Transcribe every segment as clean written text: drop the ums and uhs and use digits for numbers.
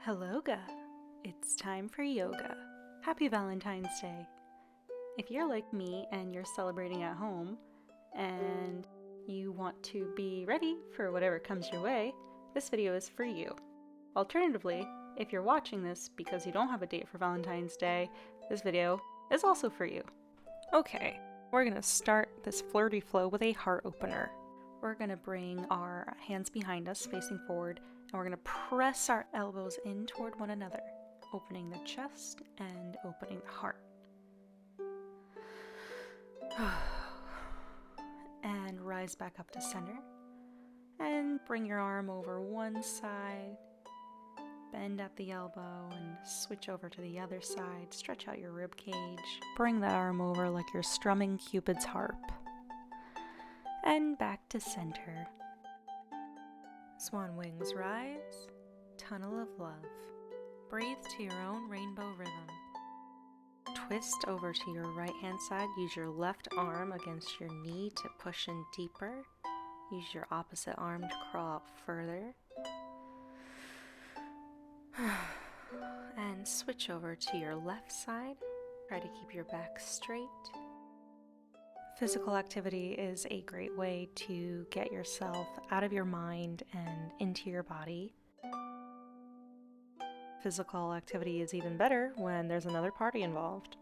Helloga! It's time for yoga. Happy Valentine's Day! If you're like me and you're celebrating at home and you want to be ready for whatever comes your way, this video is for you. Alternatively, if you're watching this because you don't have a date for Valentine's Day, this video is also for you. Okay, we're gonna start this flirty flow with a heart opener. We're gonna bring our hands behind us, facing forward, and we're gonna press our elbows in toward one another, opening the chest and opening the heart. And rise back up to center. And bring your arm over one side, bend at the elbow, and switch over to the other side. Stretch out your rib cage. Bring that arm over like you're strumming Cupid's harp. And back to center. Swan wings rise, tunnel of love. Breathe to your own rainbow rhythm. Twist over to your right hand side. Use your left arm against your knee to push in deeper. Use your opposite arm to crawl out further. And switch over to your left side. Try to keep your back straight. Physical activity is a great way to get yourself out of your mind and into your body. Physical activity is even better when there's another party involved.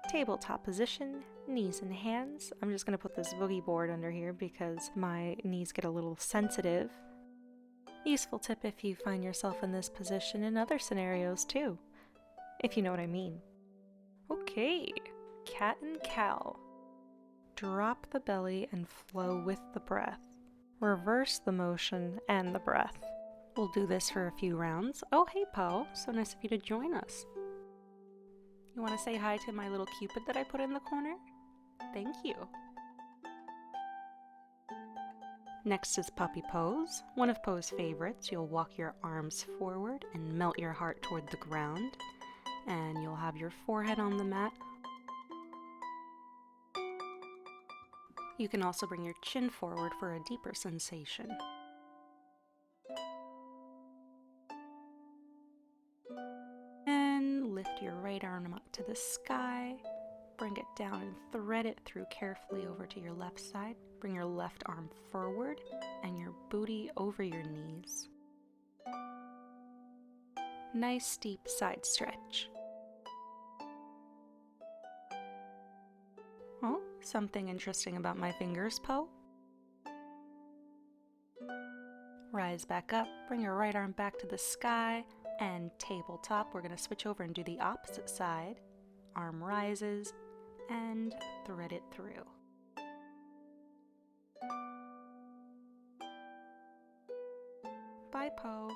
Tabletop position, knees and hands. I'm just going to put this boogie board under here because my knees get a little sensitive. Useful tip if you find yourself in this position in other scenarios too, if you know what I mean. Okay, cat and cow. Drop the belly and flow with the breath. Reverse the motion and the breath. We'll do this for a few rounds. Oh, hey, Poe. So nice of you to join us. You want to say hi to my little Cupid that I put in the corner? Thank you. Next is puppy pose. One of Poe's favorites. You'll walk your arms forward and melt your heart toward the ground. And you'll have your forehead on the mat. You can also bring your chin forward for a deeper sensation. And lift your right arm up to the sky. Bring it down and thread it through carefully over to your left side. Bring your left arm forward and your booty over your knees. Nice deep side stretch. Oh, something interesting about my fingers, Poe. Rise back up, bring your right arm back to the sky, and tabletop. We're going to switch over and do the opposite side. Arm rises, and thread it through. Bye, Poe.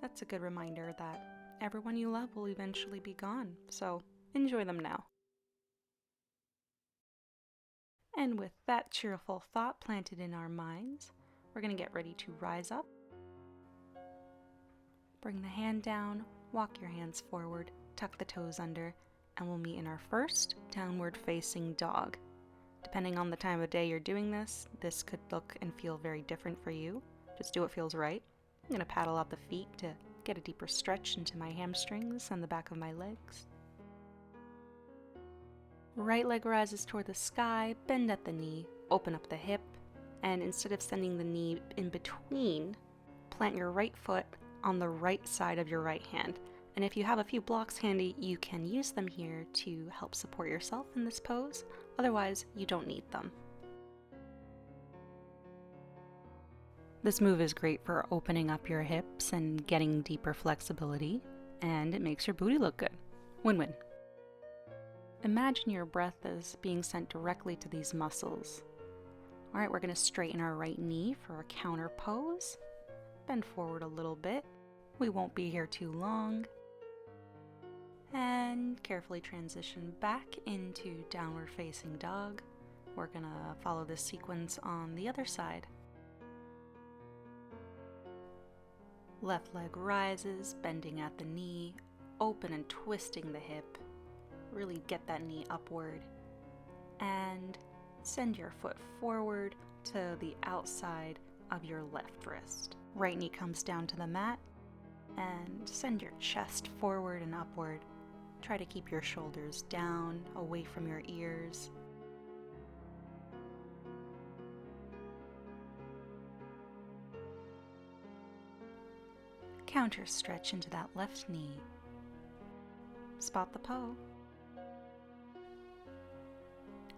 That's a good reminder that everyone you love will eventually be gone, so enjoy them now. And with that cheerful thought planted in our minds, we're going to get ready to rise up. Bring the hand down, walk your hands forward, tuck the toes under, and we'll meet in our first downward facing dog. Depending on the time of day you're doing this could look and feel very different for you. Just do what feels right. I'm going to paddle out the feet to get a deeper stretch into my hamstrings and the back of my legs. Right leg rises toward the sky, bend at the knee, open up the hip, and instead of sending the knee in between, plant your right foot on the right side of your right hand. And if you have a few blocks handy, you can use them here to help support yourself in this pose. Otherwise, you don't need them. This move is great for opening up your hips and getting deeper flexibility, and it makes your booty look good. Win-win. Imagine your breath as being sent directly to these muscles. All right, we're going to straighten our right knee for a counter pose. Bend forward a little bit. We won't be here too long. And carefully transition back into downward facing dog. We're going to follow this sequence on the other side. Left leg rises, bending at the knee, open and twisting the hip. Really get that knee upward. And send your foot forward to the outside of your left wrist. Right knee comes down to the mat. and send your chest forward and upward. Try to keep your shoulders down, away from your ears. Counter stretch into that left knee. Spot the pose.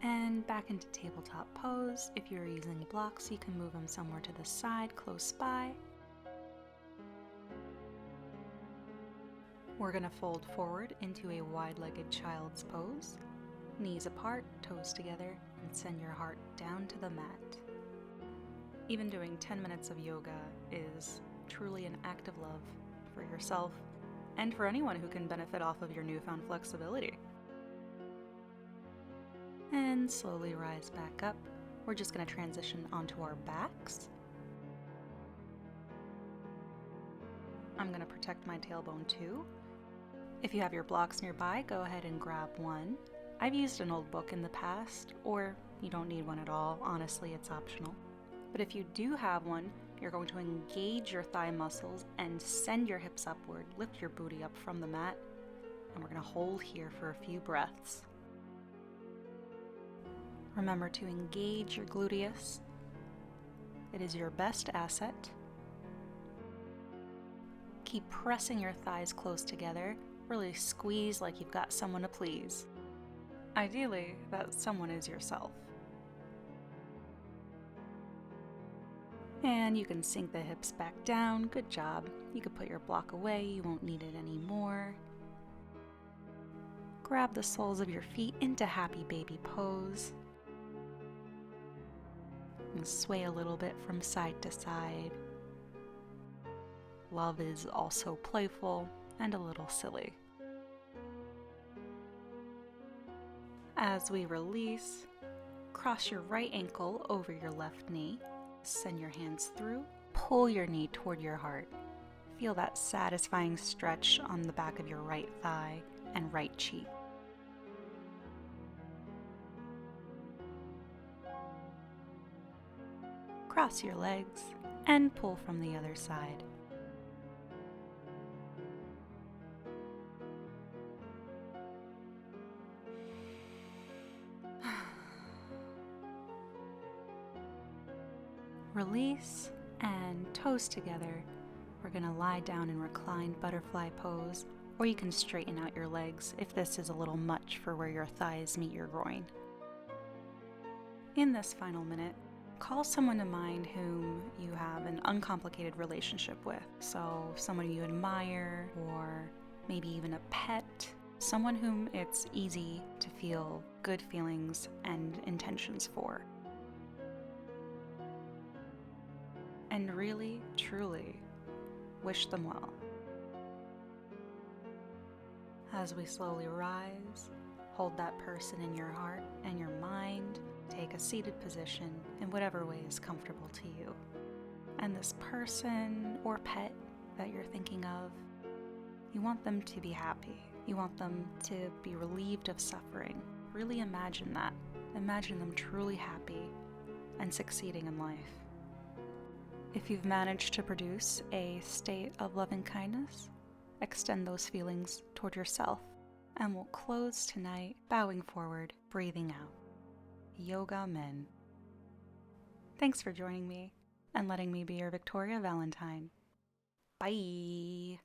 And back into tabletop pose. If you're using blocks, you can move them somewhere to the side, close by. We're going to fold forward into a wide-legged child's pose. Knees apart, toes together, and send your heart down to the mat. Even doing 10 minutes of yoga is truly an act of love for yourself and for anyone who can benefit off of your newfound flexibility. And slowly rise back up. We're just going to transition onto our backs. I'm going to protect my tailbone too. If you have your blocks nearby, go ahead and grab one. I've used an old book in the past, or you don't need one at all. Honestly, it's optional. But if you do have one, you're going to engage your thigh muscles and send your hips upward. Lift your booty up from the mat, and we're going to hold here for a few breaths. Remember to engage your gluteus. It is your best asset. Keep pressing your thighs close together. Really squeeze like you've got someone to please. Ideally, that someone is yourself. And you can sink the hips back down. Good job. You can put your block away. You won't need it anymore. Grab the soles of your feet into happy baby pose. And sway a little bit from side to side. Love is also playful and a little silly. As we release, cross your right ankle over your left knee. Send your hands through. Pull your knee toward your heart. Feel that satisfying stretch on the back of your right thigh and right cheek. Cross your legs and pull from the other side. Release and toes together. We're going to lie down in reclined butterfly pose, or you can straighten out your legs if this is a little much for where your thighs meet your groin. In this final minute, call someone to mind whom you have an uncomplicated relationship with. So someone you admire, or maybe even a pet, someone whom it's easy to feel good feelings and intentions for. And really, truly, wish them well. As we slowly rise, hold that person in your heart and your mind. Take a seated position in whatever way is comfortable to you. And this person or pet that you're thinking of, you want them to be happy. You want them to be relieved of suffering. Really imagine that. Imagine them truly happy and succeeding in life. If you've managed to produce a state of loving kindness, extend those feelings toward yourself. And we'll close tonight bowing forward, breathing out. Yoga Men. Thanks for joining me and letting me be your Victoria Valentine. Bye.